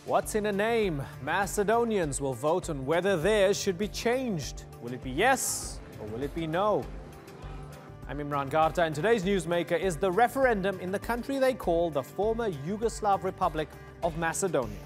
What's in a name? Macedonians will vote on whether theirs should be changed. Will it be yes or will it be no? I'm Imran Garta, and today's newsmaker is the referendum in the country they call the former Yugoslav Republic of Macedonia.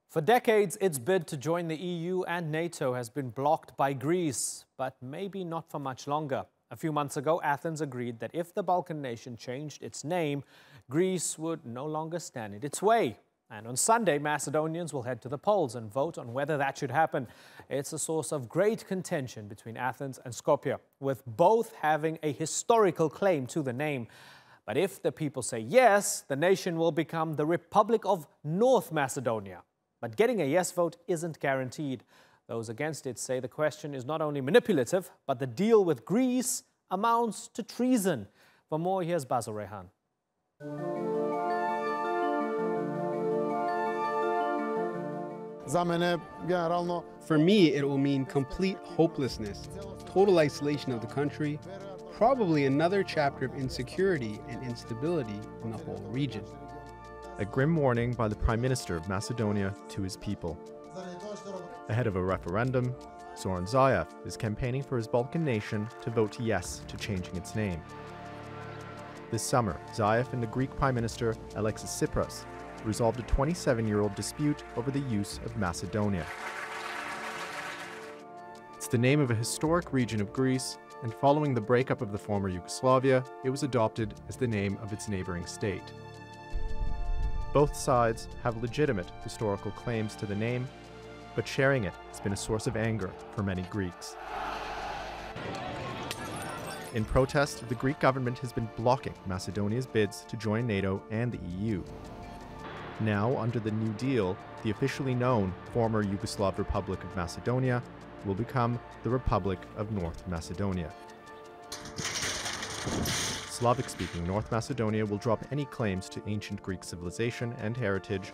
For decades, its bid to join the EU and NATO has been blocked by Greece, but maybe not for much longer. A few months ago, Athens agreed that if the Balkan nation changed its name, Greece would no longer stand in its way. And on Sunday, Macedonians will head to the polls and vote on whether that should happen. It's a source of great contention between Athens and Skopje, with both having a historical claim to the name. But if the people say yes, the nation will become the Republic of North Macedonia. But getting a yes vote isn't guaranteed. Those against it say the question is not only manipulative, but the deal with Greece amounts to treason. For more, here's Basil Rehan. For me, it will mean complete hopelessness, total isolation of the country, probably another chapter of insecurity and instability in the whole region. A grim warning by the Prime Minister of Macedonia to his people. Ahead of a referendum, Zoran Zaev is campaigning for his Balkan nation to vote yes to changing its name. This summer, Zaev and the Greek Prime Minister Alexis Tsipras resolved a 27-year-old dispute over the use of Macedonia. It's the name of a historic region of Greece, and following the breakup of the former Yugoslavia, it was adopted as the name of its neighboring state. Both sides have legitimate historical claims to the name, but sharing it has been a source of anger for many Greeks. In protest, the Greek government has been blocking Macedonia's bids to join NATO and the EU. Now, under the New Deal, the officially known former Yugoslav Republic of Macedonia will become the Republic of North Macedonia. Slavic-speaking North Macedonia will drop any claims to ancient Greek civilization and heritage.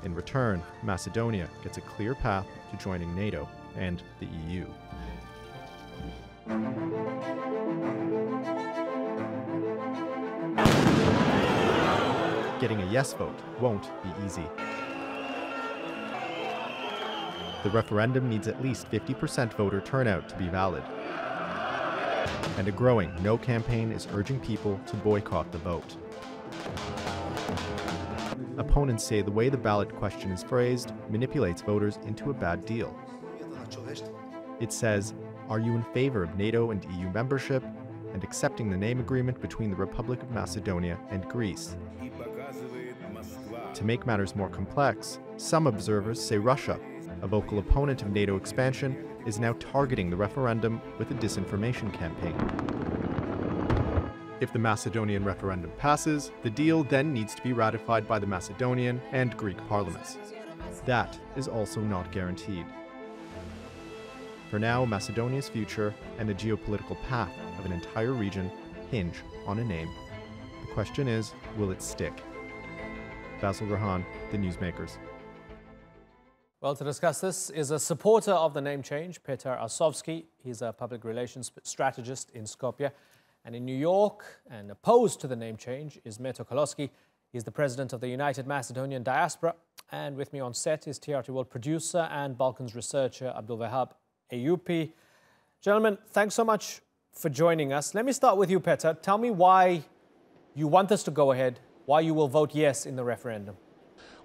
In return, Macedonia gets a clear path to joining NATO and the EU. Getting a yes vote won't be easy. The referendum needs at least 50% voter turnout to be valid. And a growing no campaign is urging people to boycott the vote. Opponents say the way the ballot question is phrased manipulates voters into a bad deal. It says, "Are you in favor of NATO and EU membership and accepting the name agreement between the Republic of Macedonia and Greece?" To make matters more complex, some observers say Russia, a vocal opponent of NATO expansion, is now targeting the referendum with a disinformation campaign. If the Macedonian referendum passes, the deal then needs to be ratified by the Macedonian and Greek parliaments. That is also not guaranteed. For now, Macedonia's future and the geopolitical path of an entire region hinge on a name. The question is, will it stick? Basil Rehan, The Newsmakers. Well, to discuss this is a supporter of the name change, Petar Asovski. He's a public relations strategist in Skopje. And in New York, and opposed to the name change, is Meto Koloski. He's the president of the United Macedonian Diaspora. And with me on set is TRT World producer and Balkans researcher Abdulwahab Ayupi. Gentlemen, thanks so much for joining us. Let me start with you, Petar. Tell me why you want this to go ahead, why you will vote yes in the referendum.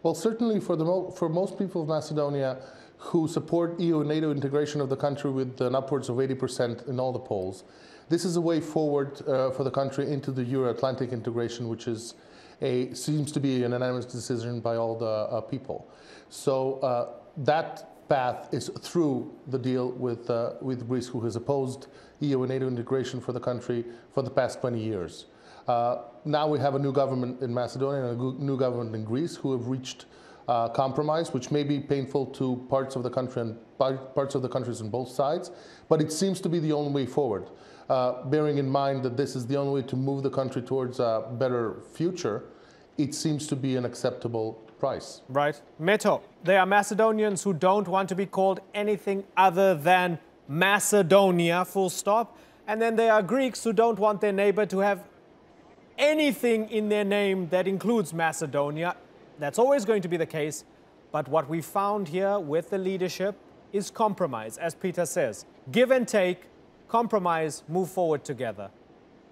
Well, certainly for most people of Macedonia who support EU and NATO integration of the country with an upwards of 80% in all the polls, this is a way forward for the country into the Euro-Atlantic integration, which seems to be an unanimous decision by all the people. So that path is through the deal with Greece, who has opposed EU and NATO integration for the country for the past 20 years. Now we have a new government in Macedonia and a new government in Greece who have reached compromise, which may be painful to parts of the country and parts of the countries on both sides, but it seems to be the only way forward. Bearing in mind that this is the only way to move the country towards a better future, it seems to be an acceptable price. Right. Meto, there are Macedonians who don't want to be called anything other than Macedonia, full stop. And then there are Greeks who don't want their neighbor to have anything in their name that includes Macedonia. That's always going to be the case. But what we found here with the leadership is compromise, as Peter says. Give and take, compromise, move forward together.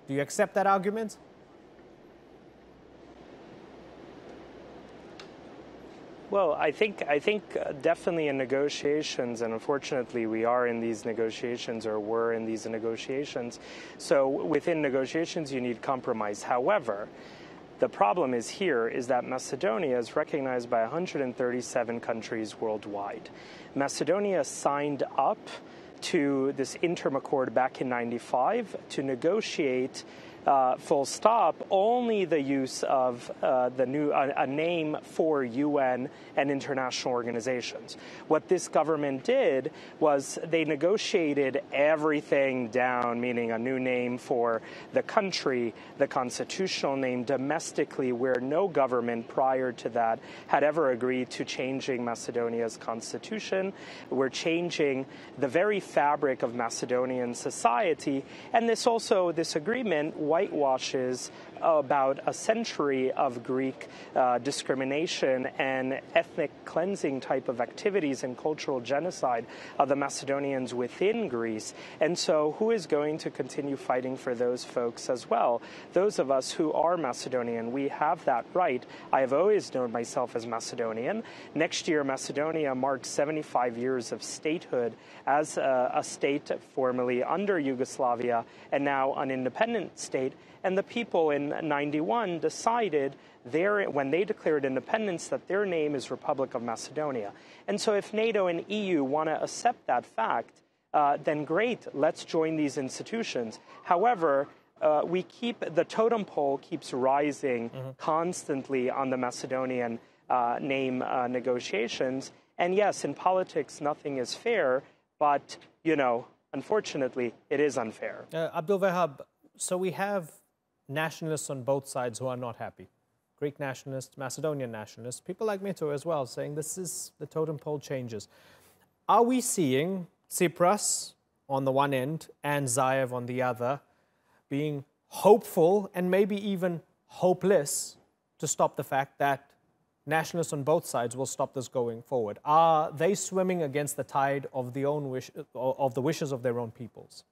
Do you accept that argument? Well, I think definitely in negotiations, and unfortunately we are in these negotiations, or were in these negotiations. So within negotiations, you need compromise. However, the problem is that Macedonia is recognized by 137 countries worldwide. Macedonia signed up to this interim accord back in '95 to negotiate full stop, only the use of a name for UN and international organizations. What this government did was they negotiated everything down, meaning a new name for the country, the constitutional name domestically, where no government prior to that had ever agreed to changing Macedonia's constitution. We're changing the very fabric of Macedonian society, and this agreement whitewashes about a century of Greek discrimination and ethnic cleansing type of activities and cultural genocide of the Macedonians within Greece. And so who is going to continue fighting for those folks as well? Those of us who are Macedonian, we have that right. I have always known myself as Macedonian. Next year, Macedonia marks 75 years of statehood as a state formerly under Yugoslavia and now an independent state. And the people in '91 decided when they declared independence that their name is Republic of Macedonia. And so if NATO and EU want to accept that fact, then great, let's join these institutions. However, the totem pole keeps rising constantly on the Macedonian name negotiations. And yes, in politics, nothing is fair, but, unfortunately, it is unfair. Abdul Wahab, so we have nationalists on both sides who are not happy. Greek nationalists, Macedonian nationalists, people like Mito as well, saying this is the totem pole changes. Are we seeing Tsipras on the one end and Zaev on the other being hopeful and maybe even hopeless to stop the fact that nationalists on both sides will stop this going forward? Are they swimming against the tide of the wishes of their own peoples?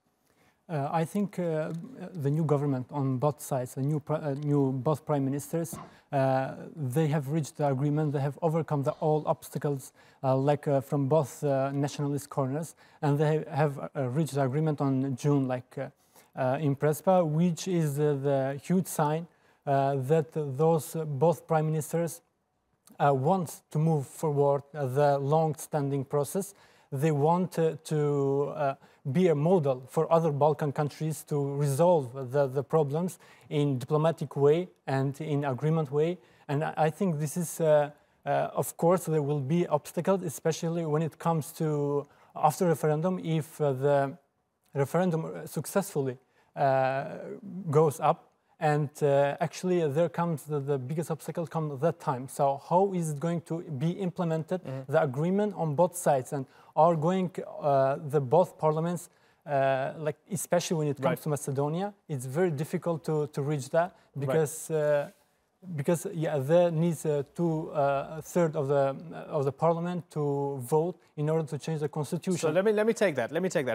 I think the new government on both sides, both prime ministers, they have reached the agreement. They have overcome all obstacles, from both nationalist corners, and they have reached the agreement on June, in Prespa, which is the huge sign that those both prime ministers want to move forward the long-standing process. They want to be a model for other Balkan countries to resolve the problems in diplomatic way and in agreement way. And I think this is, of course, there will be obstacles, especially when it comes to after referendum. If the referendum successfully goes up, and actually there comes the biggest obstacle comes that time. So how is it going to be implemented, the agreement on both sides, and are going the both parliaments, especially when it comes to Macedonia, it's very difficult to reach that because there needs 2/3 of the parliament to vote in order to change the constitution. So let me take that.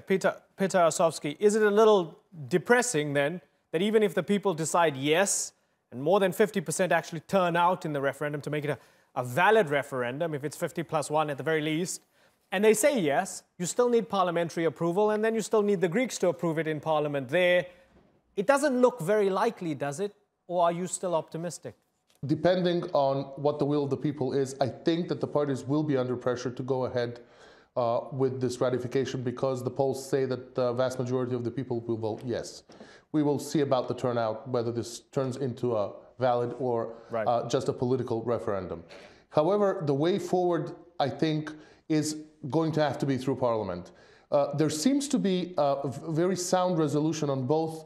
Peter Osowski, is it a little depressing then that even if the people decide yes, and more than 50% actually turn out in the referendum to make it a valid referendum, if it's 50+1 at the very least, and they say yes, you still need parliamentary approval, and then you still need the Greeks to approve it in parliament there. It doesn't look very likely, does it? Or are you still optimistic? Depending on what the will of the people is, I think that the parties will be under pressure to go ahead with this ratification, because the polls say that the vast majority of the people will vote yes. We will see about the turnout, whether this turns into a valid or just a political referendum. However, the way forward, I think, is going to have to be through Parliament. There seems to be a very sound resolution on both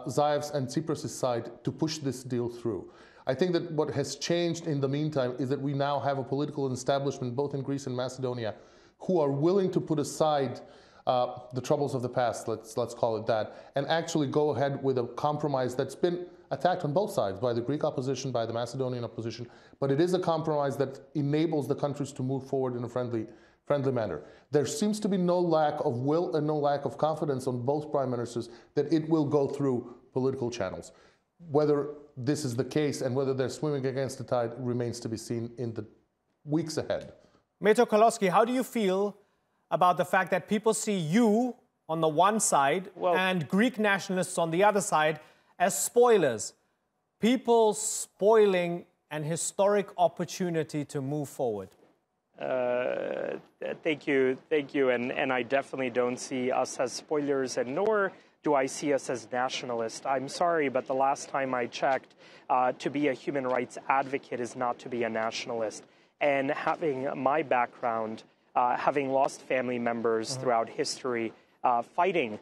Zaev's and Tsipras' side to push this deal through. I think that what has changed in the meantime is that we now have a political establishment, both in Greece and Macedonia, who are willing to put aside the troubles of the past, let's call it that, and actually go ahead with a compromise that's been attacked on both sides, by the Greek opposition, by the Macedonian opposition, but it is a compromise that enables the countries to move forward in a friendly manner. There seems to be no lack of will and no lack of confidence on both prime ministers that it will go through political channels. Whether this is the case and whether they're swimming against the tide remains to be seen in the weeks ahead. Meto Kolosky, how do you feel about the fact that people see you on the one side and Greek nationalists on the other side as spoilers? People spoiling an historic opportunity to move forward. Thank you. And I definitely don't see us as spoilers, and nor do I see us as nationalists. I'm sorry, but the last time I checked, to be a human rights advocate is not to be a nationalist. And having my background, having lost family members throughout history, fighting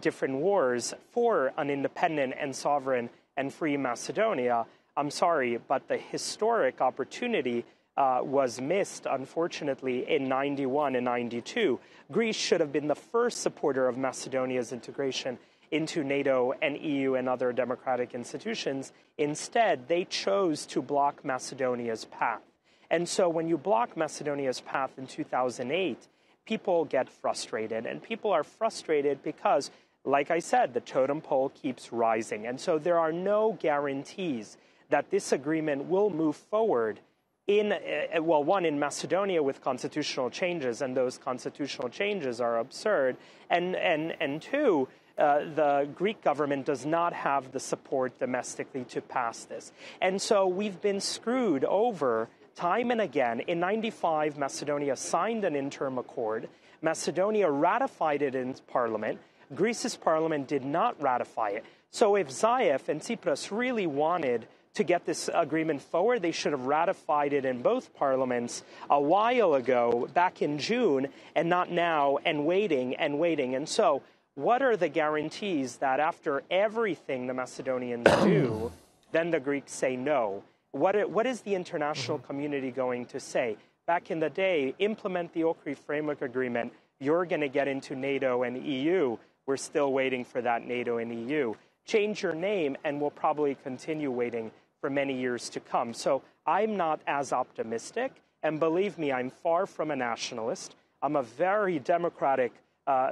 different wars for an independent and sovereign and free Macedonia, I'm sorry, but the historic opportunity was missed, unfortunately, in 91 and 92. Greece should have been the first supporter of Macedonia's integration into NATO and EU and other democratic institutions. Instead, they chose to block Macedonia's path. And so when you block Macedonia's path in 2008, people get frustrated. And people are frustrated because, like I said, the totem pole keeps rising. And so there are no guarantees that this agreement will move forward in, one, in Macedonia with constitutional changes, and those constitutional changes are absurd. And two, the Greek government does not have the support domestically to pass this. And so we've been screwed over time and again. In 95, Macedonia signed an interim accord. Macedonia ratified it in parliament. Greece's parliament did not ratify it. So if Zaev and Tsipras really wanted to get this agreement forward, they should have ratified it in both parliaments a while ago, back in June, and not now, and waiting and waiting. And so what are the guarantees that after everything the Macedonians do, then the Greeks say no? What is the international community going to say? Back in the day, implement the Ohrid Framework Agreement, you're going to get into NATO and EU. We're still waiting for that NATO and EU. Change your name, and we'll probably continue waiting for many years to come. So I'm not as optimistic, and believe me, I'm far from a nationalist. I'm a very democratic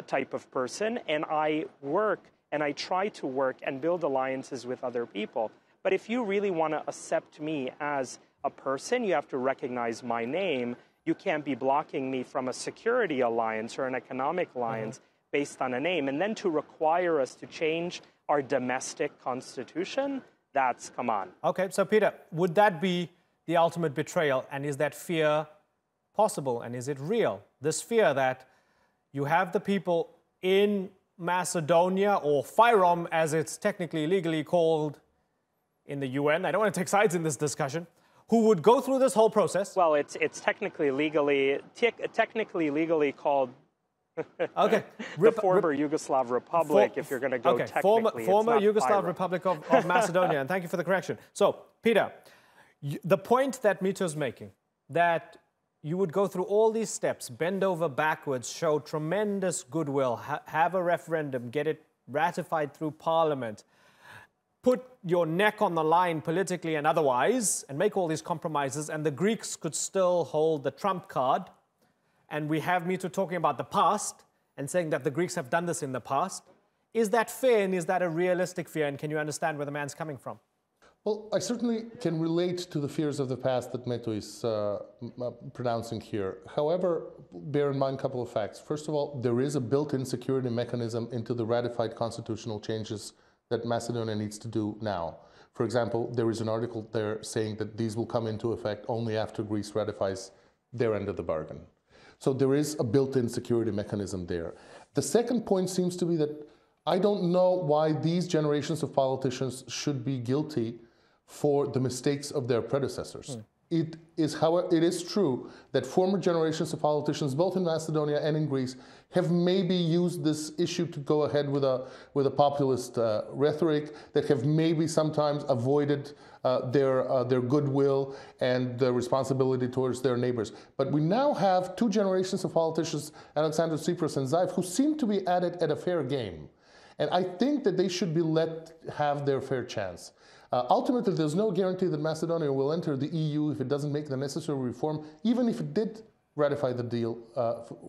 type of person, and I work and I try to work and build alliances with other people. But if you really want to accept me as a person, you have to recognize my name. You can't be blocking me from a security alliance or an economic alliance based on a name. And then to require us to change our domestic constitution, that's, come on. Okay, so Peter, would that be the ultimate betrayal? And is that fear possible? And is it real? This fear that you have the people in Macedonia, or Fyrom, as it's technically legally called in the UN, I don't want to take sides in this discussion, who would go through this whole process? Well, it's technically legally called okay. the former Yugoslav Republic, if you're going to go technically. Former Yugoslav Republic of Macedonia, and thank you for the correction. So, Peter, the point that Mito's making, that you would go through all these steps, bend over backwards, show tremendous goodwill, have a referendum, get it ratified through parliament, put your neck on the line politically and otherwise, and make all these compromises, and the Greeks could still hold the trump card. And we have Mito talking about the past and saying that the Greeks have done this in the past. Is that fair, and is that a realistic fear? And can you understand where the man's coming from? Well, I certainly can relate to the fears of the past that Meto is pronouncing here. However, bear in mind a couple of facts. First of all, there is a built-in security mechanism into the ratified constitutional changes that Macedonia needs to do now. For example, there is an article there saying that these will come into effect only after Greece ratifies their end of the bargain. So there is a built-in security mechanism there. The second point seems to be that I don't know why these generations of politicians should be guilty for the mistakes of their predecessors. It is true that former generations of politicians, both in Macedonia and in Greece, have maybe used this issue to go ahead with a populist rhetoric, that have maybe sometimes avoided their goodwill and their responsibility towards their neighbors. But we now have two generations of politicians, Alexander Tsipras and Zaev, who seem to be at it at a fair game. And I think that they should be let have their fair chance. Ultimately, there's no guarantee that Macedonia will enter the EU if it doesn't make the necessary reform, even if it did ratify the deal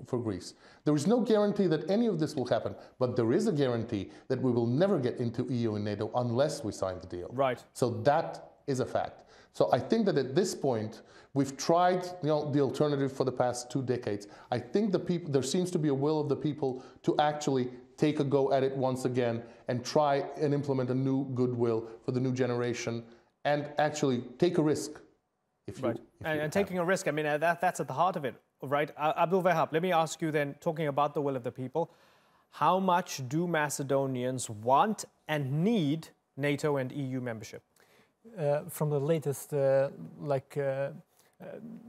for Greece. There is no guarantee that any of this will happen, but there is a guarantee that we will never get into EU and NATO unless we sign the deal. Right. So that is a fact. So I think that at this point, we've tried the alternative for the past 2 decades. I think there seems to be a will of the people to actually take a go at it once again and try and implement a new goodwill for the new generation and actually take a risk. Right. And taking a risk, I mean, that's at the heart of it, right? Abdul Wahab, let me ask you then, talking about the will of the people, how much do Macedonians want and need NATO and EU membership? From the latest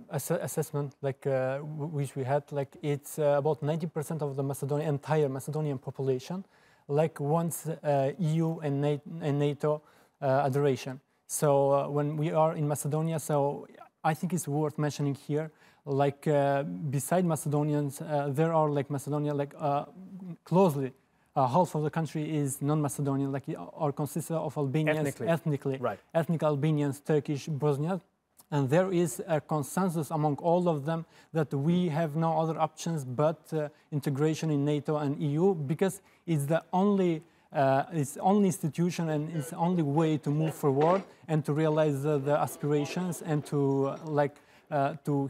assessment which we had, it's about 90% of the entire Macedonian population wants EU and NATO adoration. So when we are in Macedonia, so I think it's worth mentioning here, beside Macedonians, there are Macedonia closely. Half of the country is non-Macedonian, or consists of Albanians, ethnically, right. Ethnic Albanians, Turkish, Bosnians, and there is a consensus among all of them that we have no other options but integration in NATO and EU, because it's the only institution and it's the only way to move forward and to realize the aspirations and to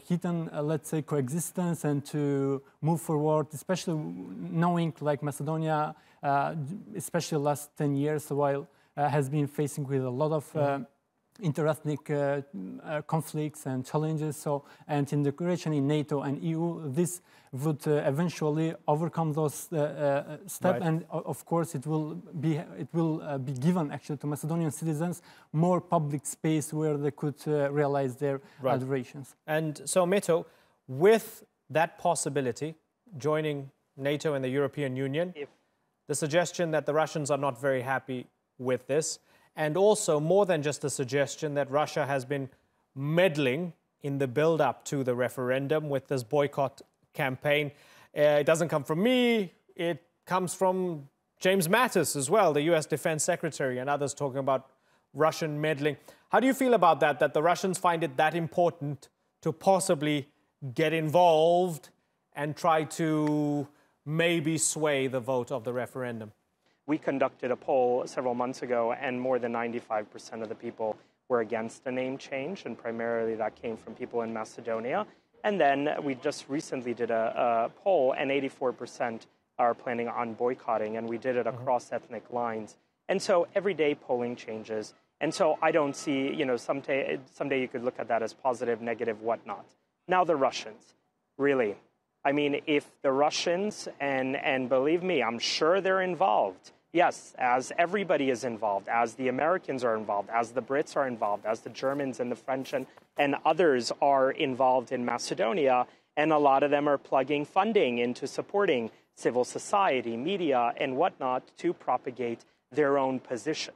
hit on, let's say, coexistence and to move forward, especially knowing Macedonia, especially last 10 years, while has been facing with a lot of interethnic conflicts and challenges. And integration in NATO and EU, this would eventually overcome those steps, right. And of course it will be given actually to Macedonian citizens more public space where they could realize their aspirations. And so, Meto, with that possibility, joining NATO and the European Union, the suggestion that the Russians are not very happy with this, and also more than just the suggestion that Russia has been meddling in the build-up to the referendum with this boycott campaign. It doesn't come from me, it comes from James Mattis as well, the US Defense Secretary, and others talking about Russian meddling. How do you feel about that the Russians find it that important to possibly get involved and try to maybe sway the vote of the referendum? We conducted a poll several months ago, and more than 95% of the people were against the name change, and primarily that came from people in Macedonia. And then we just recently did a poll, and 84% are planning on boycotting, and we did it across ethnic lines. And so every day polling changes. And so I don't see, someday you could look at that as positive, negative, whatnot. Now the Russians, really. I mean, if the Russians, and believe me, I'm sure they're involved. Yes, as everybody is involved, as the Americans are involved, as the Brits are involved, as the Germans and the French and others are involved in Macedonia, and a lot of them are plugging funding into supporting civil society, media, and whatnot to propagate their own positions.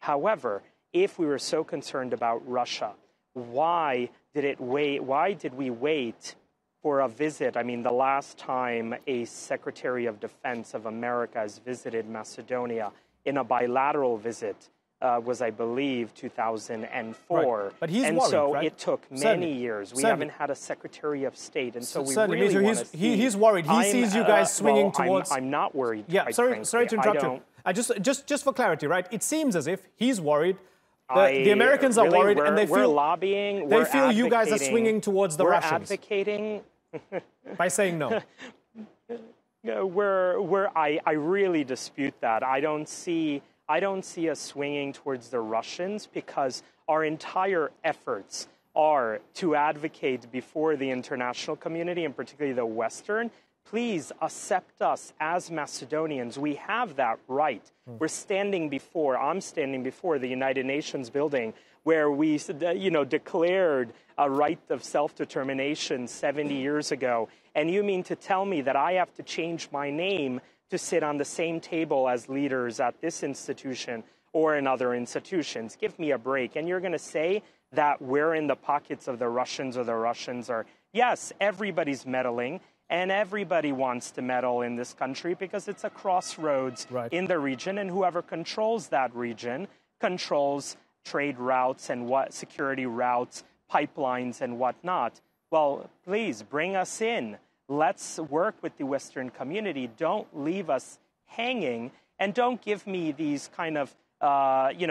However, if we were so concerned about Russia, why did we wait for a visit? I mean, the last time a Secretary of Defense of America has visited Macedonia in a bilateral visit was, I believe, 2004. Right. But he's and worried, so right? it took many years. We haven't had a Secretary of State, and so we Certainly, really want to see. He's worried. He sees you guys swinging towards. I'm not worried. Yeah, sorry to interrupt you. Just for clarity, right? It seems as if he's worried. The Americans are worried, and they feel we're lobbying. They feel you guys are swinging towards the Russians. We're advocating. By saying no. I really dispute that. I don't see us swinging towards the Russians, because our entire efforts are to advocate before the international community, and particularly the Western. Please accept us as Macedonians. We have that right. I'm standing before the United Nations building, where we, declared a right of self-determination 70 years ago. And you mean to tell me that I have to change my name to sit on the same table as leaders at this institution or in other institutions? Give me a break. And you're going to say that we're in the pockets of the Russians, or the Russians are... Yes, everybody's meddling. And everybody wants to meddle in this country because it's a crossroads in the region, and whoever controls that region controls trade routes and security routes, pipelines and whatnot. Well, please bring us in. Let's work with the Western community. Don't leave us hanging, and don't give me these kind of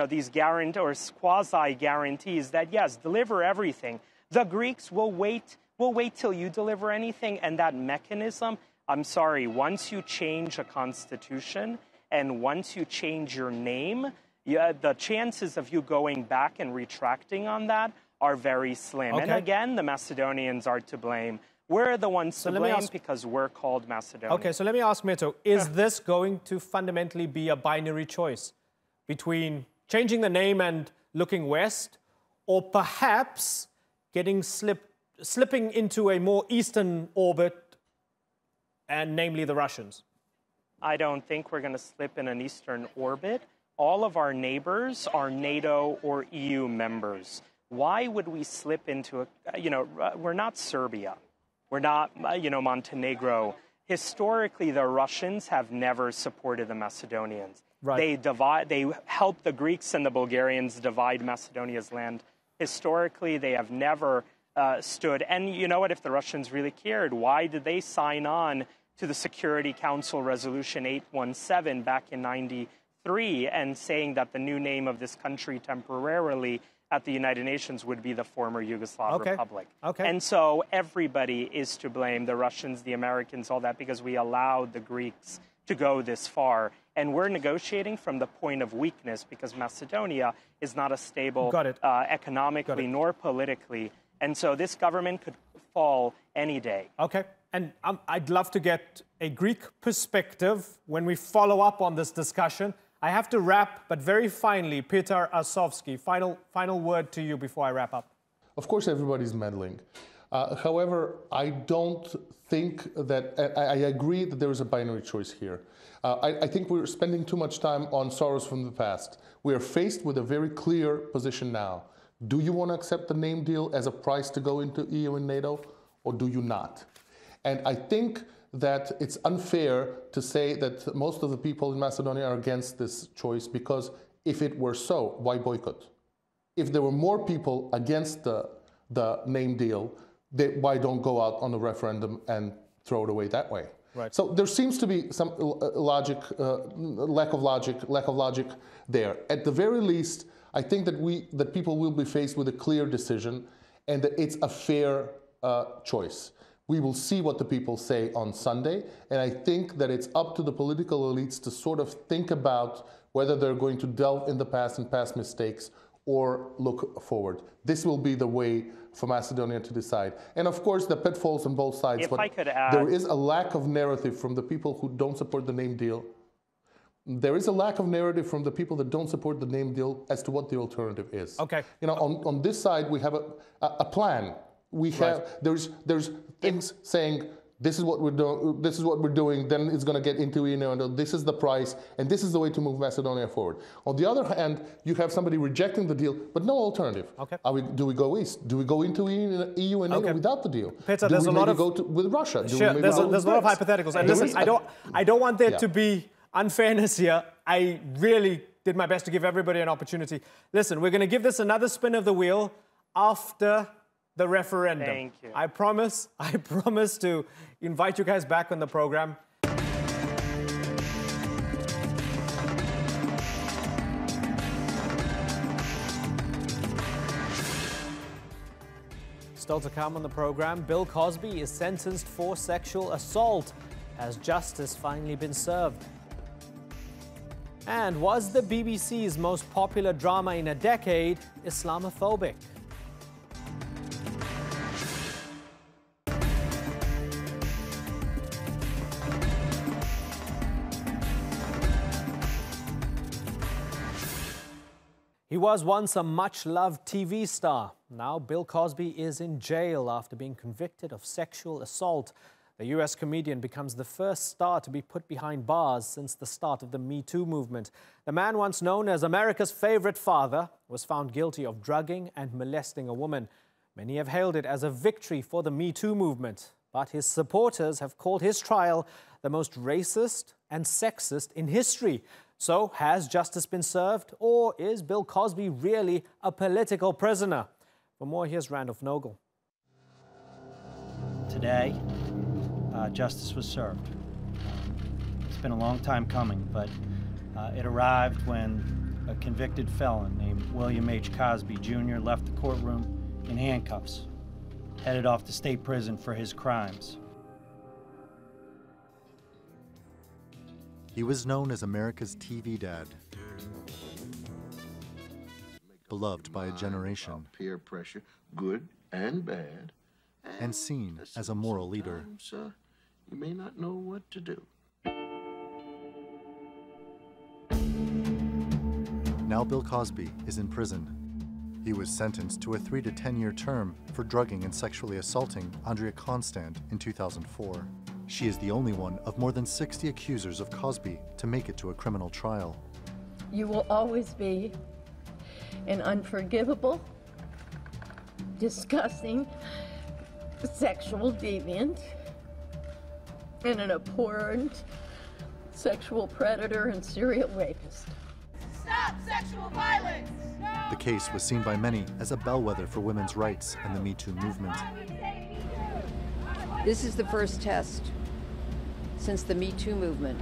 these guarantee or quasi guarantees that yes, deliver everything. The Greeks will wait. We'll wait till you deliver anything, and that mechanism, I'm sorry, once you change a constitution and once you change your name, the chances of you going back and retracting on that are very slim. Okay. And again, the Macedonians are to blame. We're the ones to blame because we're called Macedonia. Okay, so let me ask Mito, is this going to fundamentally be a binary choice between changing the name and looking west, or perhaps slipping into a more eastern orbit, and namely the Russians? I don't think we're going to slip in an eastern orbit. All of our neighbors are NATO or EU members. Why would we slip into we're not Serbia. We're not, Montenegro. Historically, the Russians have never supported the Macedonians. Right. They helped the Greeks and the Bulgarians divide Macedonia's land. Historically, they have never stood. And you know what? If the Russians really cared, why did they sign on to the Security Council Resolution 817 back in '93 and saying that the new name of this country temporarily at the United Nations would be the former Yugoslav Republic? Okay. And so everybody is to blame, the Russians, the Americans, all that, because we allowed the Greeks to go this far. And we're negotiating from the point of weakness because Macedonia is not a stable economically nor politically. And so this government could fall any day. Okay. And I'd love to get a Greek perspective when we follow up on this discussion. I have to wrap, but very finally, Peter Asovsky, final word to you before I wrap up. Of course, everybody's meddling. However, I don't think that, I agree that there is a binary choice here. I think we're spending too much time on sorrows from the past. We are faced with a very clear position now. Do you want to accept the name deal as a price to go into EU and NATO, or do you not? And I think that it's unfair to say that most of the people in Macedonia are against this choice, because if it were so, why boycott? If there were more people against the name deal, why don't go out on a referendum and throw it away that way? Right. So there seems to be some lack of logic there. At the very least, I think that people will be faced with a clear decision, and that it's a fair choice. We will see what the people say on Sunday, and I think that it's up to the political elites to sort of think about whether they're going to delve in the past and past mistakes or look forward. This will be the way for Macedonia to decide. And of course, the pitfalls on both sides, if but I could add, there is a lack of narrative from the people who don't support the name deal. There is a lack of narrative from the people that don't support the name deal as to what the alternative is. Okay. You know, on this side, we have a plan. We have there's things saying this is what we're doing. This is what we're doing. Then it's going to get into this is the price, and this is the way to move Macedonia forward. On the other hand, you have somebody rejecting the deal, but no alternative. Okay. Do we go east? Do we go into EU and NATO without the deal? Peter, there's a lot of with Russia. Sure, there's a lot of hypotheticals. And listen, I don't want there to be unfairness here. I really did my best to give everybody an opportunity. Listen, we're going to give this another spin of the wheel after the referendum. Thank you. I promise to invite you guys back on the program. Still to come on the program, Bill Cosby is sentenced for sexual assault. Has justice finally been served? And was the BBC's most popular drama in a decade Islamophobic? He was once a much-loved TV star. Now Bill Cosby is in jail after being convicted of sexual assault. The U.S. comedian becomes the first star to be put behind bars since the start of the Me Too movement. The man once known as America's favorite father was found guilty of drugging and molesting a woman. Many have hailed it as a victory for the Me Too movement. but his supporters have called his trial the most racist and sexist in history. So has justice been served, or is Bill Cosby really a political prisoner? For more, here's Randolph Nogel. Today, justice was served. It's been a long time coming, but it arrived when a convicted felon named William H. Cosby Jr. left the courtroom in handcuffs, headed off to state prison for his crimes. He was known as America's TV dad, beloved by a generation, peer pressure, good and bad, and seen as a moral leader. You may not know what to do. Now Bill Cosby is in prison. He was sentenced to a 3 to 10 year term for drugging and sexually assaulting Andrea Constand in 2004. She is the only one of more than 60 accusers of Cosby to make it to a criminal trial. You will always be an unforgivable, disgusting, sexual deviant, and an abhorrent sexual predator and serial rapist. Stop sexual violence! The case was seen by many as a bellwether for women's rights and the Me Too movement. This is the first test since the Me Too movement.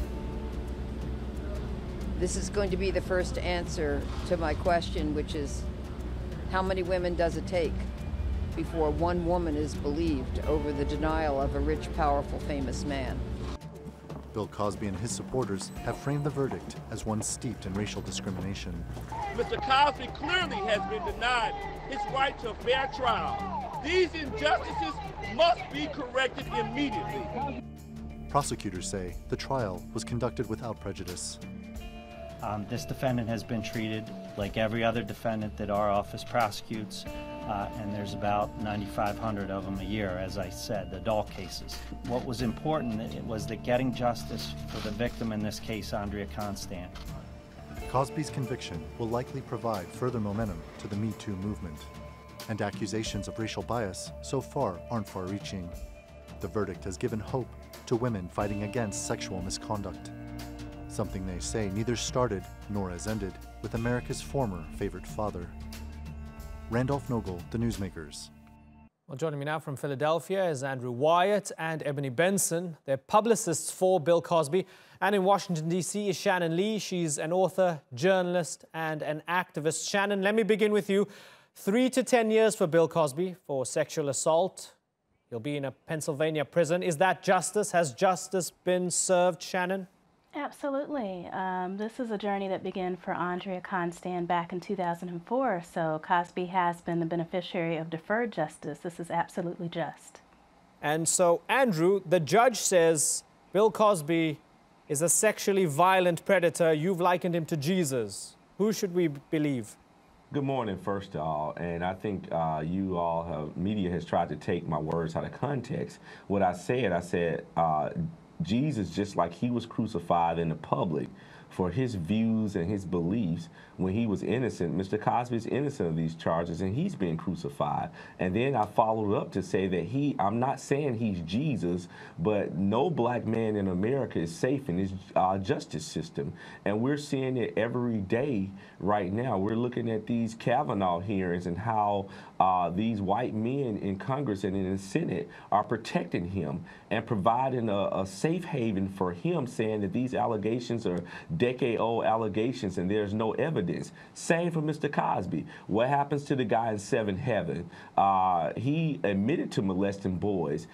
This is going to be the first answer to my question, which is, how many women does it take before one woman is believed over the denial of a rich, powerful, famous man? Bill Cosby and his supporters have framed the verdict as one steeped in racial discrimination. Mr. Cosby clearly has been denied his right to a fair trial. These injustices must be corrected immediately. Prosecutors say the trial was conducted without prejudice. This defendant has been treated like every other defendant that our office prosecutes, and there's about 9,500 of them a year, as I said, adult cases. What was important was that getting justice for the victim in this case, Andrea Constand. Cosby's conviction will likely provide further momentum to the Me Too movement, and accusations of racial bias so far aren't far-reaching. The verdict has given hope to women fighting against sexual misconduct, something they say neither started nor has ended with America's former favorite father. Randolph Nogel, The Newsmakers. Well, joining me now from Philadelphia is Andrew Wyatt and Ebony Benson. They're publicists for Bill Cosby. And in Washington, D.C. is Shannon Lee. She's an author, journalist, and an activist. Shannon, let me begin with you. 3 to 10 years for Bill Cosby for sexual assault. He'll be in a Pennsylvania prison. Is that justice? Has justice been served, Shannon? Absolutely. This is a journey that began for Andrea Constand back in 2004, so Cosby has been the beneficiary of deferred justice. This is absolutely just. And so, Andrew, the judge says Bill Cosby is a sexually violent predator. You've likened him to Jesus. Who should we believe? Good morning, first of all, and I think media has tried to take my words out of context. What I said, Jesus, just like he was crucified in the public for his views and his beliefs when he was innocent, Mr. Cosby is innocent of these charges and he's being crucified. And then I followed up to say that I'm not saying he's Jesus, but no black man in America is safe in his justice system. And we're seeing it every day right now. We're looking at these Kavanaugh hearings and how these white men in Congress and in the Senate are protecting him and providing a safe haven for him, saying that these allegations are decade-old allegations and there's no evidence. Same for Mr. Cosby. What happens to the guy in Seventh Heaven? He admitted to molesting boys.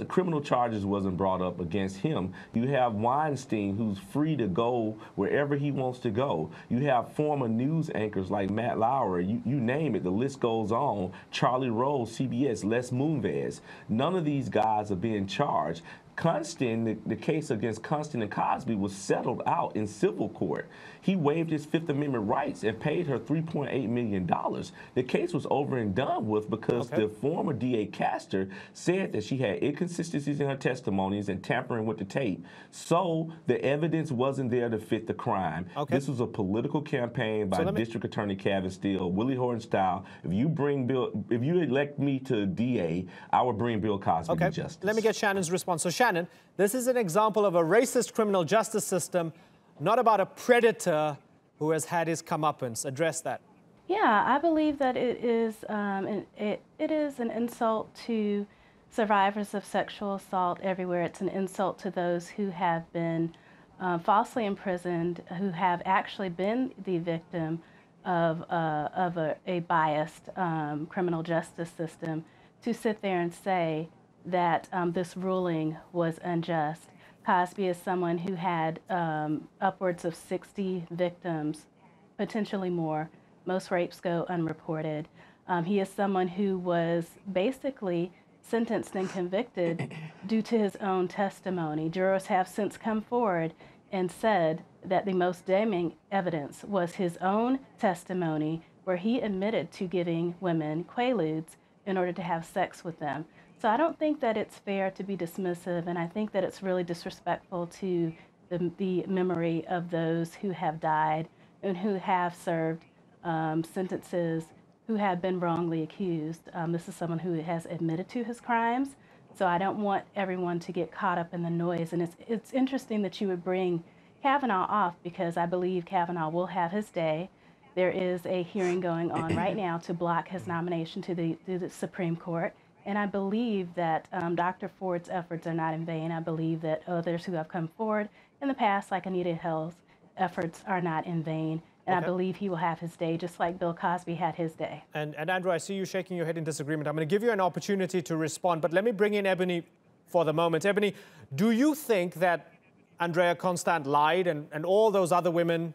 Criminal charges wasn't brought up against him. You have Weinstein, who's free to go wherever he wants to go. You have former news anchors like Matt Lauer. You name it, the list goes on. Charlie Rose, CBS, Les Moonves. None of these guys are being charged. the case against Constant and Cosby was settled out in civil court. He waived his Fifth Amendment rights and paid her $3.8 million. The case was over and done with because the former DA Castor said that she had inconsistencies in her testimonies and tampering with the tape. So the evidence wasn't there to fit the crime. This was a political campaign by District Attorney Kevin Steele, Willie Horton style. If you elect me to DA, I will bring Bill Cosby to justice. Let me get Shannon's response. So Shannon, this is an example of a racist criminal justice system, not about a predator who has had his comeuppance. Address that. Yeah, I believe that it is an insult to survivors of sexual assault everywhere. It's an insult to those who have been falsely imprisoned, who have actually been the victim of a biased criminal justice system, to sit there and say that this ruling was unjust. Cosby is someone who had upwards of 60 victims, potentially more. Most rapes go unreported. He is someone who was basically sentenced and convicted due to his own testimony. Jurors have since come forward and said that the most damning evidence was his own testimony, where he admitted to giving women quaaludes in order to have sex with them. So I don't think that it's fair to be dismissive, and I think that it's really disrespectful to the memory of those who have died and who have served sentences, who have been wrongly accused. This is someone who has admitted to his crimes, so I don't want everyone to get caught up in the noise. And it's interesting that you would bring Kavanaugh off, because I believe Kavanaugh will have his day. There is a hearing going on right now to block his nomination to the Supreme Court. And I believe that Dr. Ford's efforts are not in vain. I believe that others who have come forward in the past, like Anita Hill's efforts, are not in vain. And I believe he will have his day, just like Bill Cosby had his day. And Andrew, I see you shaking your head in disagreement. I'm going to give you an opportunity to respond, but let me bring in Ebony for the moment. Ebony, do you think that Andrea Constand lied, and all those other women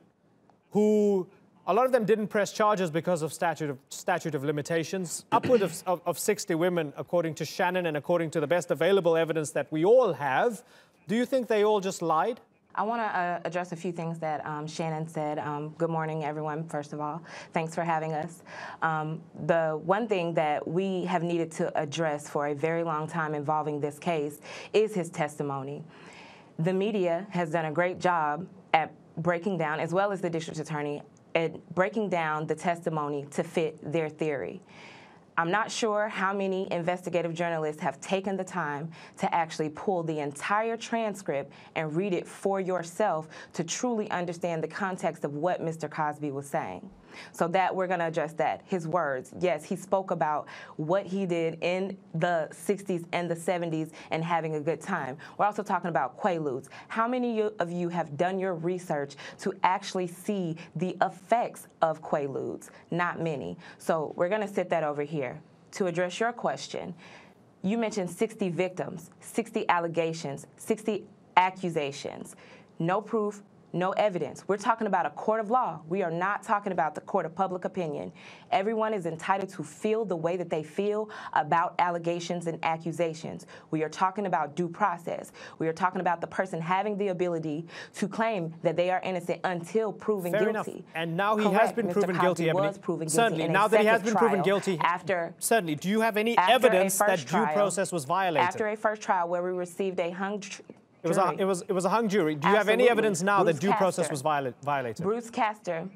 who, a lot of them didn't press charges because of statute of limitations, upward of 60 women, according to Shannon and according to the best available evidence that we all have, do you think they all just lied? I want to address a few things that Shannon said. Good morning, everyone, first of all. Thanks for having us. The one thing that we have needed to address for a very long time involving this case is his testimony. The media has done a great job at breaking down, as well as the district attorney, at breaking down the testimony to fit their theory. I'm not sure how many investigative journalists have taken the time to actually pull the entire transcript and read it for yourself to truly understand the context of what Mr. Cosby was saying. So that we're going to address that. His words, yes, he spoke about what he did in the 60s and the 70s and having a good time. We're also talking about quaaludes. How many of you have done your research to actually see the effects of quaaludes? Not many. So we're going to sit that over here. To address your question, you mentioned 60 victims, 60 allegations, 60 accusations. No proof, no evidence. We're talking about a court of law. We are not talking about the court of public opinion. Everyone is entitled to feel the way that they feel about allegations and accusations. We are talking about due process. We are talking about the person having the ability to claim that they are innocent until proven guilty. Enough. And now he has been proven guilty, Ebony. Certainly. Now that he has been proven guilty, certainly. Do you have any evidence that due process was violated? After a first trial where we received a hung It was a hung jury. Do you have any evidence now that due process was violated? Bruce Castor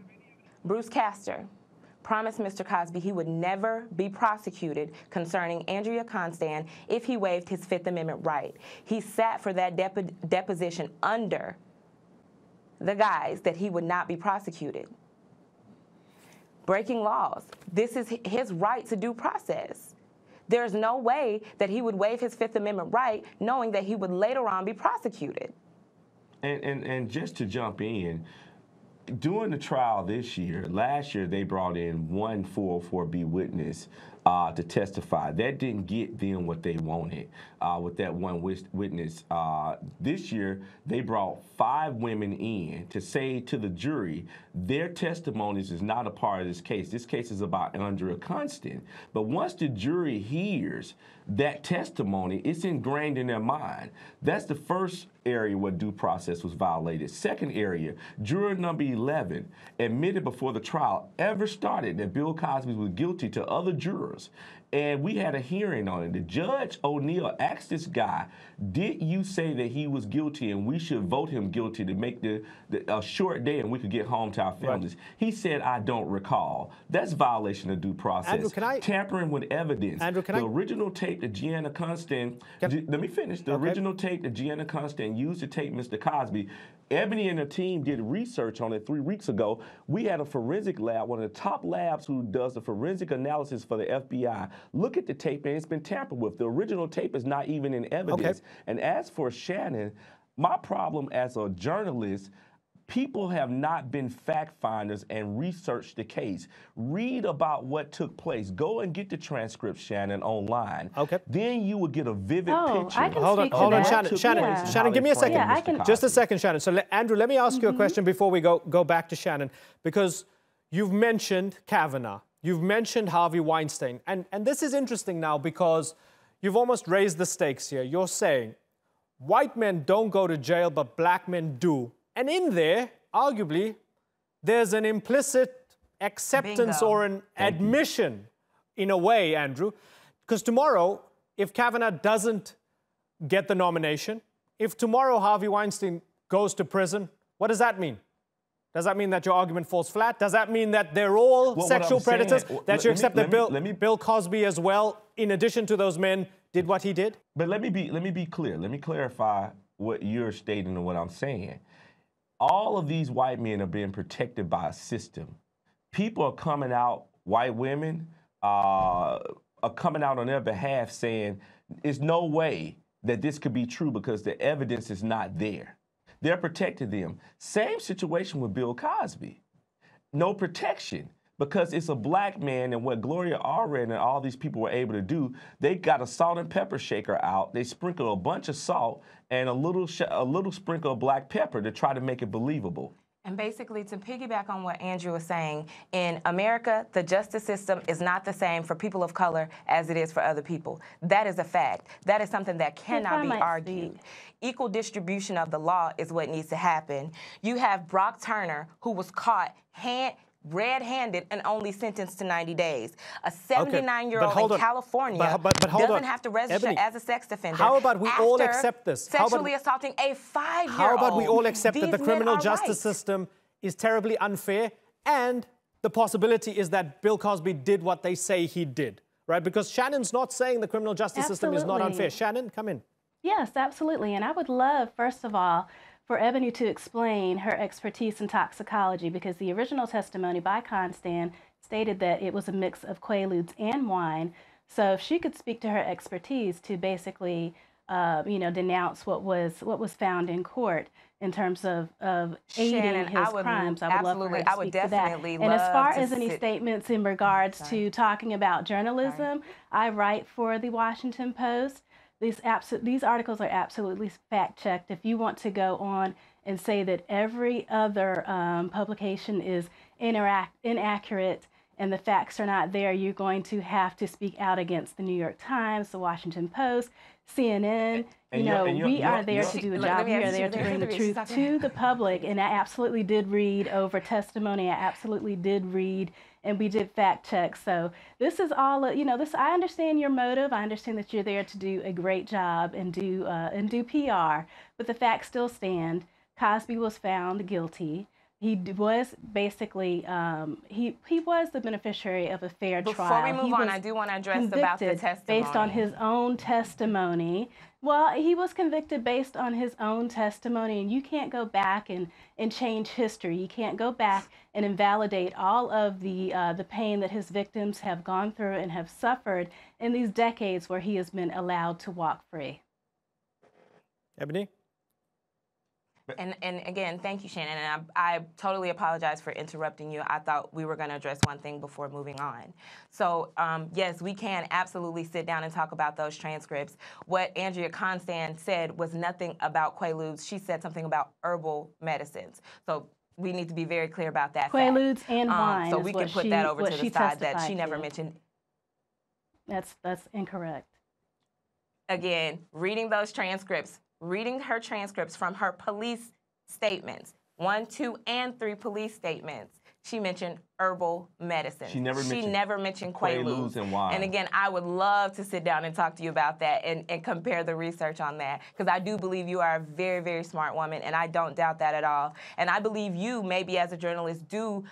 promised Mr. Cosby he would never be prosecuted concerning Andrea Constand if he waived his Fifth Amendment right. He sat for that deposition under the guise that he would not be prosecuted. Breaking laws. This is his right to due process. There's no way that he would waive his Fifth Amendment right knowing that he would later on be prosecuted. And just to jump in, during the trial this year, last year they brought in one 404B witness to testify. That didn't get them what they wanted with that one witness. This year, they brought 5 women in to say to the jury their testimonies is not a part of this case. This case is about Andrea Constant. But once the jury hears that testimony, it's ingrained in their mind. That's the first area where due process was violated. Second area, juror number 11 admitted before the trial ever started that Bill Cosby was guilty to other jurors. And we had a hearing on it. The Judge O'Neill asked this guy, did you say that he was guilty and we should vote him guilty to make a short day and we could get home to our families? Right. He said, I don't recall. That's violation of due process. Andrew, tampering with evidence. Andrew, the original tape that Gianna Constant, let me finish. The original tape that Gianna Constant used to tape Mr. Cosby, Ebony and her team did research on it 3 weeks ago. We had a forensic lab, one of the top labs who does the forensic analysis for the FBI. Look at the tape, and it's been tampered with. The original tape is not even in evidence. And as for Shannon, my problem as a journalist, people have not been fact finders and researched the case. Read about what took place. Go and get the transcript, Shannon, online. Then you will get a vivid picture. I can hold on, Shannon. Shannon, give me a second. Yeah, just a second, Shannon. So, Andrew, let me ask you a question before we go back to Shannon, because you've mentioned Kavanaugh. You've mentioned Harvey Weinstein. And this is interesting now because you've almost raised the stakes here. You're saying white men don't go to jail, but black men do. And in there, arguably, there's an implicit acceptance or an admission, in a way, Andrew. Because tomorrow, if Kavanaugh doesn't get the nomination, if tomorrow Harvey Weinstein goes to prison, what does that mean? Does that mean that your argument falls flat? Does that mean that they're all sexual predators? That you accept that Bill Cosby as well, in addition to those men, did what he did? But let me be clear. Let me clarify what you're stating and what I'm saying. All of these white men are being protected by a system. People are coming out, white women are coming out on their behalf saying, there's no way that this could be true because the evidence is not there. They're protecting them. Same situation with Bill Cosby. No protection because it's a black man, and what Gloria Allred and all these people were able to do, they got a salt and pepper shaker out. They sprinkled a bunch of salt and a little sprinkle of black pepper to try to make it believable. And basically, to piggyback on what Andrew was saying, in America, the justice system is not the same for people of color as it is for other people. That is a fact. That is something that cannot be argued. Equal distribution of the law is what needs to happen. You have Brock Turner, who was caught red-handed and only sentenced to 90 days. A 79-year-old in California doesn't have to register as a sex offender. How about we all accept this? Sexually assaulting a 5-year-old. How about we all accept that the criminal justice system is terribly unfair, and the possibility is that Bill Cosby did what they say he did, right? Because Shannon's not saying the criminal justice system is not unfair. Shannon, come in. Yes, absolutely. And I would love, first of all, for Ebony to explain her expertise in toxicology, because the original testimony by Constant stated that it was a mix of Quaaludes and wine. So if she could speak to her expertise to basically, denounce what was found in court in terms of aiding his crimes, I would love for her to speak to that. And as far as any statements in regards to talking about journalism, I write for the Washington Post. These articles are absolutely fact-checked. If you want to go on and say that every other publication is inaccurate and the facts are not there, you're going to have to speak out against the New York Times, the Washington Post, CNN. We are there to do a job. We are there to bring the truth to the public. And I absolutely did read over testimony. I absolutely did read, and we did fact check. So this is all, I understand your motive. I understand that you're there to do a great job and do PR. But the facts still stand. Cosby was found guilty. He was basically, he was the beneficiary of a fair trial. Before we move on, I do want to address about the testimony. Based on his own testimony. Well, he was convicted based on his own testimony, and you can't go back and change history. You can't go back and invalidate all of the pain that his victims have gone through and have suffered in these decades where he has been allowed to walk free. Ebony? And again, thank you, Shannon. And I totally apologize for interrupting you. I thought we were going to address one thing before moving on. So, yes, we can absolutely sit down and talk about those transcripts. What Andrea Constand said was nothing about Quaaludes. She said something about herbal medicines. So we need to be very clear about that Quaaludes fact. and wine. So we can put that over to the side that she never to. mentioned. That's incorrect. Again, reading those transcripts, reading her transcripts from her police statements, 1, 2, and 3 police statements, she mentioned herbal medicine. She never mentioned Quaaludes and wine. And again, I would love to sit down and talk to you about that and compare the research on that, because I do believe you are a very, very smart woman, and I don't doubt that at all. And I believe you, maybe as a journalist, do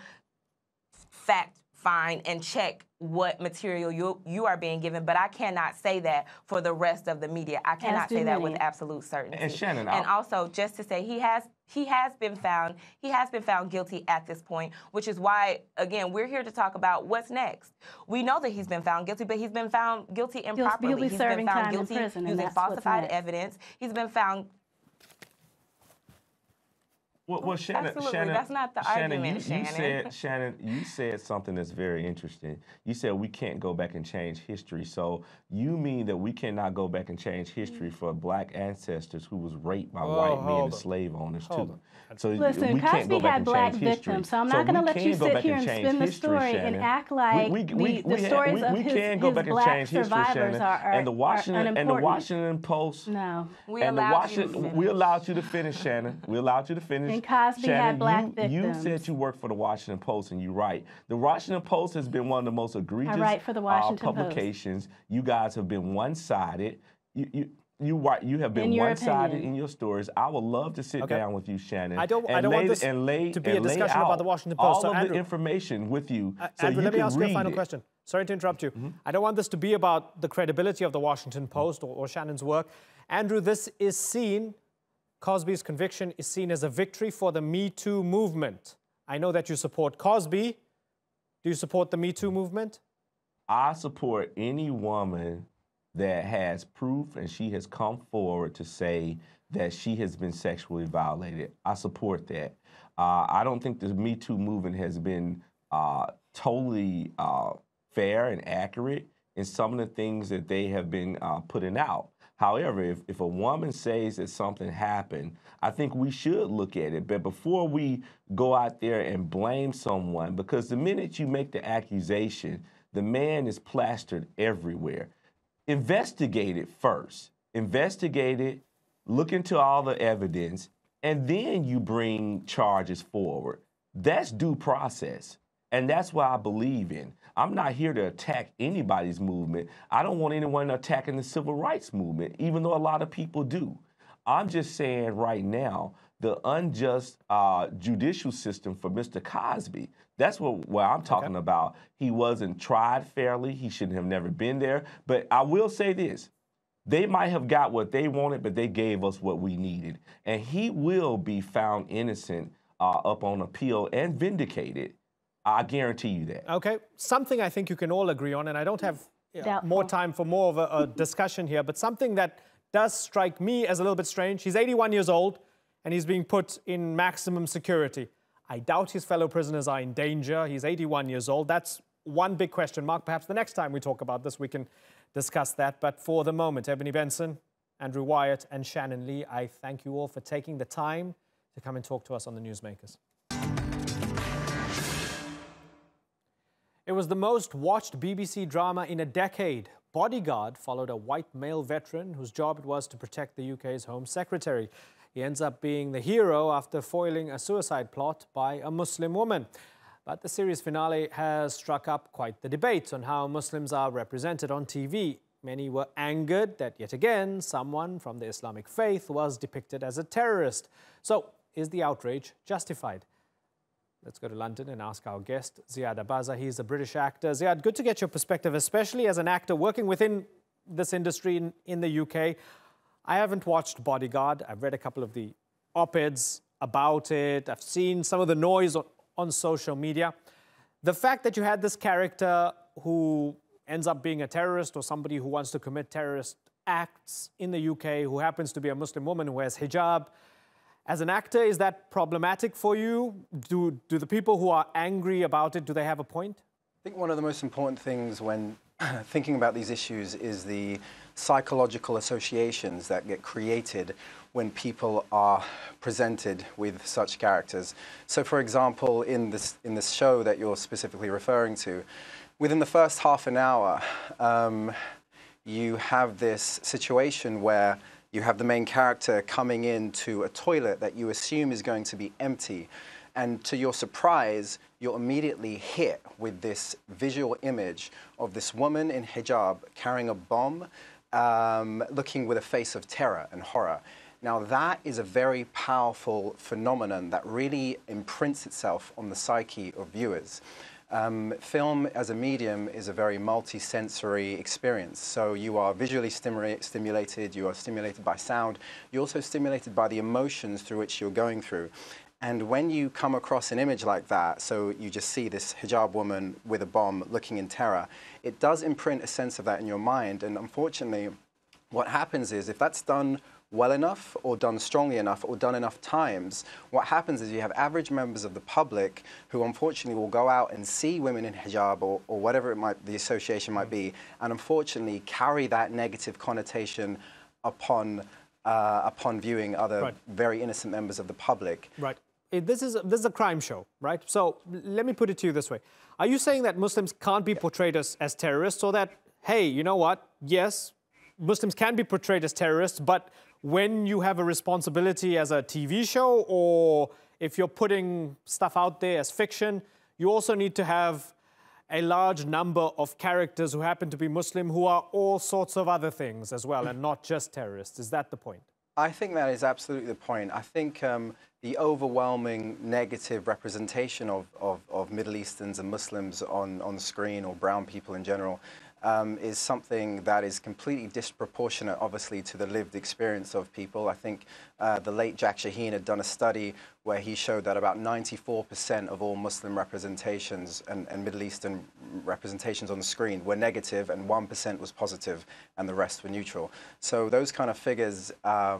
fact find and check what material you are being given, but I cannot say that for the rest of the media. I cannot say that with absolute certainty. And Shannon, and also, just to say, he has been found guilty at this point, which is why, again, we're here to talk about what's next. We know that he's been found guilty, but he's been found guilty improperly. He's been found guilty using falsified evidence. He's been found. Well, Shannon, that's not the argument, Shannon, you said something that's very interesting. You said we can't go back and change history. So you mean that we cannot go back and change history for black ancestors who was raped by white men and slave owners too? So listen, we can't Cosby go back had and black change victims, history. so I'm not going to let you sit here and spin the story and act like the stories of his black survivors are and the Washington Post. No, we allowed you to finish, Shannon. We allowed you to finish. And Cosby had black victims. You said you work for the Washington Post, and you're right. The Washington Post has been one of the most egregious publications. You guys have been one-sided. You have been one-sided in your stories. I would love to sit down with you, Shannon. I don't want this to be a discussion about the Washington Post. All of the information with you, so Andrew, you let me can ask you a read final it. question. Sorry to interrupt you. I don't want this to be about the credibility of the Washington Post or Shannon's work. Andrew, this is seen. Cosby's conviction is seen as a victory for the Me Too movement. I know that you support Cosby. Do you support the Me Too movement? I support any woman that has proof and she has come forward to say that she has been sexually violated. I support that. I don't think the Me Too movement has been totally fair and accurate in some of the things that they have been putting out. However, if a woman says that something happened, I think we should look at it. But before we go out there and blame someone, because the minute you make the accusation, the man is plastered everywhere. Investigate it first. Investigate it, look into all the evidence, and then you bring charges forward. That's due process. And that's what I believe in. I'm not here to attack anybody's movement. I don't want anyone attacking the civil rights movement, even though a lot of people do. I'm just saying right now, the unjust judicial system for Mr. Cosby, that's what I'm talking about. He wasn't tried fairly. He shouldn't have never been there. But I will say this. They might have got what they wanted, but they gave us what we needed. And he will be found innocent up on appeal and vindicated. I guarantee you that. Okay, something I think you can all agree on, and I don't have more time for more of a discussion here, but something that does strike me as a little bit strange. He's 81 years old, and he's being put in maximum security. I doubt his fellow prisoners are in danger. He's 81 years old. That's one big question mark. Perhaps the next time we talk about this, we can discuss that. But for the moment, Ebony Benson, Andrew Wyatt, and Shannon Lee, I thank you all for taking the time to come and talk to us on the Newsmakers. It was the most watched BBC drama in a decade. Bodyguard followed a white male veteran whose job it was to protect the UK's Home Secretary. He ends up being the hero after foiling a suicide plot by a Muslim woman. But the series finale has struck up quite the debate on how Muslims are represented on TV. Many were angered that yet again someone from the Islamic faith was depicted as a terrorist. So, is the outrage justified? Let's go to London and ask our guest, Ziad Abaza. He's a British actor. Ziad, good to get your perspective, especially as an actor working within this industry in the UK. I haven't watched Bodyguard. I've read a couple of the op-eds about it. I've seen some of the noise on social media. The fact that you had this character who ends up being a terrorist or somebody who wants to commit terrorist acts in the UK, who happens to be a Muslim woman who has hijab, As an actor, is that problematic for you? Do the people who are angry about it, do they have a point? I think one of the most important things when thinking about these issues is the psychological associations that get created when people are presented with such characters. So, for example, in this show that you're specifically referring to, within the first half an hour, you have this situation where you have the main character coming into a toilet that you assume is going to be empty. And to your surprise, you're immediately hit with this visual image of this woman in hijab carrying a bomb, looking with a face of terror and horror. Now, that is a very powerful phenomenon that really imprints itself on the psyche of viewers. Film as a medium is a very multi-sensory experience. So you are visually stimulated, you are stimulated by sound, you're also stimulated by the emotions through which you're going through. And when you come across an image like that, so you just see this hijab woman with a bomb looking in terror, it does imprint a sense of that in your mind. And unfortunately, what happens is if that's done well enough or done strongly enough or done enough times, what happens is you have average members of the public who unfortunately will go out and see women in hijab or whatever the association might be, and unfortunately carry that negative connotation upon viewing other very innocent members of the public. Right. This is a crime show, right? So let me put it to you this way. Are you saying that Muslims can't be portrayed as terrorists, or that, hey, you know what, yes, Muslims can be portrayed as terrorists, but when you have a responsibility as a TV show, or if you're putting stuff out there as fiction, you also need to have a large number of characters who happen to be Muslim who are all sorts of other things as well, and not just terrorists. Is that the point? I think that is absolutely the point. I think the overwhelming negative representation of Middle Easterns and Muslims on screen, or brown people in general, is something that is completely disproportionate, obviously, to the lived experience of people. I think the late Jack Shaheen had done a study where he showed that about 94% of all Muslim representations and Middle Eastern representations on the screen were negative, and 1% was positive, and the rest were neutral. So those kind of figures are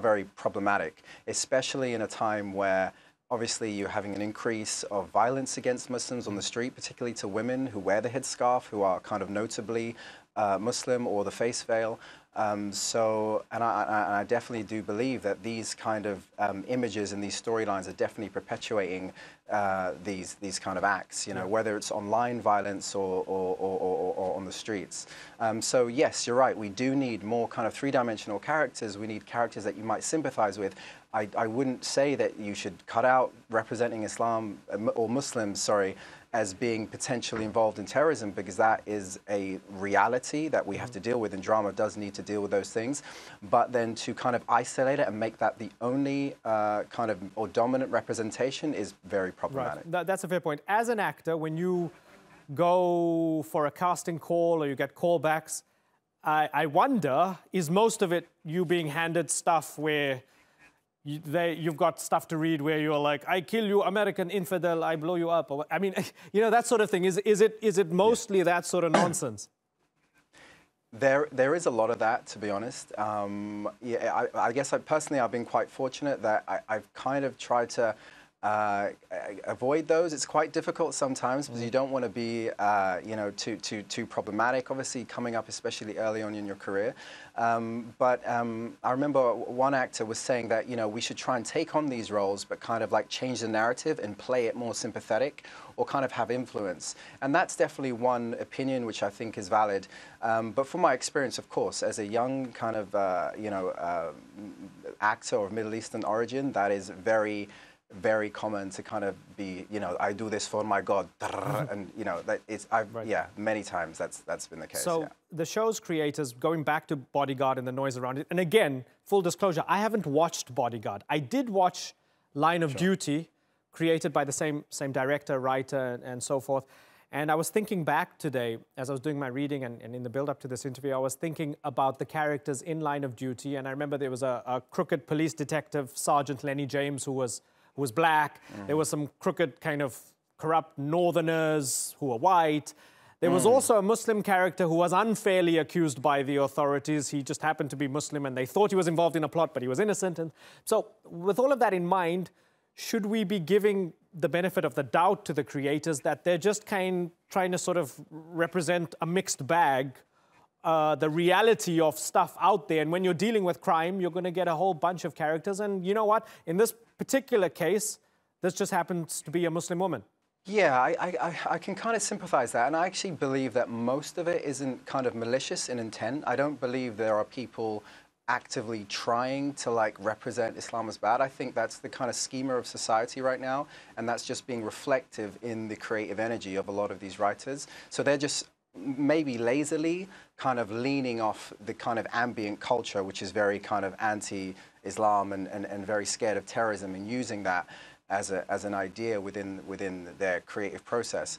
very problematic, especially in a time where obviously you're having an increase of violence against Muslims on the street, particularly to women who wear the headscarf, who are kind of notably Muslim, or the face veil. And I definitely do believe that these kind of images and these storylines are definitely perpetuating these kind of acts, you know, whether it's online violence or on the streets. So yes, you're right, we do need more kind of three-dimensional characters. We need characters that you might sympathize with. I wouldn't say that you should cut out representing Islam or Muslims, sorry, as being potentially involved in terrorism, because that is a reality that we have to deal with, and drama does need to deal with those things. But then to kind of isolate it and make that the only kind of or dominant representation is very problematic. Right. That's a fair point. As an actor, when you go for a casting call or you get callbacks, I wonder, is most of it you being handed stuff where you've got stuff to read where you're like, I kill you, American infidel, I blow you up? Or, I mean, you know, that sort of thing. Is it mostly that sort of nonsense? There is a lot of that, to be honest. Yeah, I guess personally I've been quite fortunate that I've kind of tried to avoid those. It's quite difficult sometimes because you don't want to be, you know, too problematic. Obviously, coming up, especially early on in your career. But I remember one actor was saying that, you know, we should try and take on these roles, but kind of like change the narrative and play it more sympathetic, or kind of have influence. And that's definitely one opinion which I think is valid. But from my experience, of course, as a young kind of, you know, actor of Middle Eastern origin, that is very common to kind of be, you know, I do this for my God, and you know that it's yeah, many times that's been the case. So the show's creators, going back to Bodyguard and the noise around it, and again, full disclosure, I haven't watched Bodyguard. I did watch Line of Duty, created by the same director, writer, and so forth. And I was thinking back today, as I was doing my reading and in the build-up to this interview, I was thinking about the characters in Line of Duty, and I remember there was a crooked police detective, Sergeant Lenny James, who was black. There was some crooked kind of corrupt northerners who were white. There was also a Muslim character who was unfairly accused by the authorities. He just happened to be Muslim and they thought he was involved in a plot, but he was innocent. And so with all of that in mind, should we be giving the benefit of the doubt to the creators that they're just trying to sort of represent a mixed bag, the reality of stuff out there? And when you're dealing with crime, you're going to get a whole bunch of characters. And you know what? In this particular case, this just happens to be a Muslim woman. Yeah, I can kind of sympathize that, and I actually believe that most of it isn't kind of malicious in intent. I don't believe there are people actively trying to like represent Islam as bad. I think that's the kind of schema of society right now, and that's just being reflective in the creative energy of a lot of these writers. So they're just maybe lazily kind of leaning off the kind of ambient culture, which is very kind of anti-Islam and very scared of terrorism, and using that as an idea within their creative process.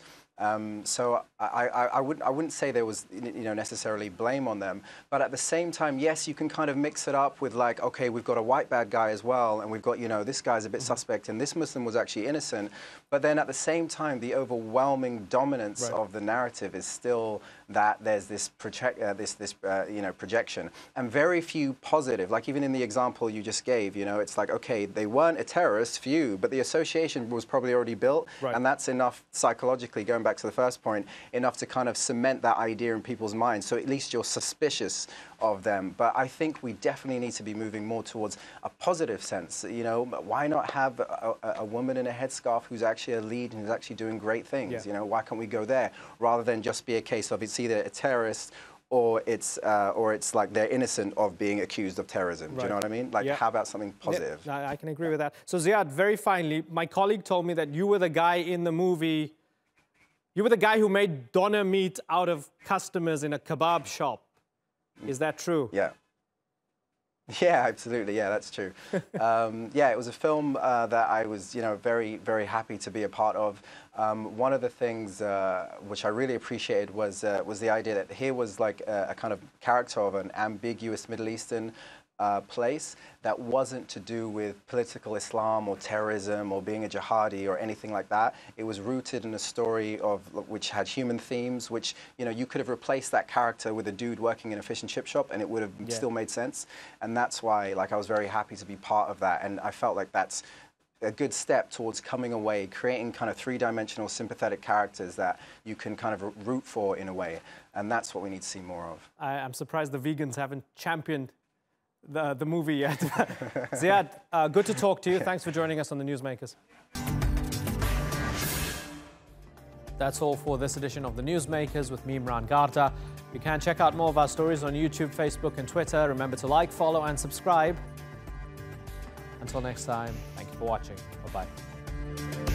So I wouldn't say there was necessarily blame on them, but at the same time, yes, you can kind of mix it up with like, okay, we've got a white bad guy as well, and we've got this guy's a bit suspect, and this Muslim was actually innocent. But then at the same time, the overwhelming dominance of the narrative is still that there's this projection, and very few positive. Like even in the example you just gave, it's like, okay, they weren't a terrorist, few, but the association was probably already built, and that's enough psychologically, going back to the first point, enough to kind of cement that idea in people's minds. So at least you're suspicious of them. But I think we definitely need to be moving more towards a positive sense. Why not have a woman in a headscarf who's actually a lead and who's actually doing great things? Why can't we go there rather than just be a case of it's either a terrorist or it's like they're innocent of being accused of terrorism. Do you know what I mean? Like, how about something positive? Yeah, I can agree with that. So Ziad, very finally, my colleague told me that you were the guy in the movie. You were the guy who made doner meat out of customers in a kebab shop. Is that true? Yeah. Yeah, absolutely. Yeah, that's true. Yeah, it was a film that I was, very, very happy to be a part of. One of the things which I really appreciated was the idea that here was like a kind of character of an ambiguous Middle Eastern place that wasn't to do with political Islam or terrorism or being a jihadi or anything like that. It was rooted in a story which had human themes, which you could have replaced that character with a dude working in a fish and chip shop and it would have still made sense. And that's why I was very happy to be part of that, and I felt like that's a good step towards coming away, creating kind of three-dimensional sympathetic characters that you can kind of root for in a way, and that's what we need to see more of. I'm surprised the vegans haven't championed the movie yet. Ziad, good to talk to you. Thanks for joining us on the Newsmakers. That's all for this edition of the Newsmakers with me, Imran Garda. You can check out more of our stories on YouTube, Facebook and Twitter. Remember to like, follow and subscribe. Until next time, thank you for watching. Bye-bye.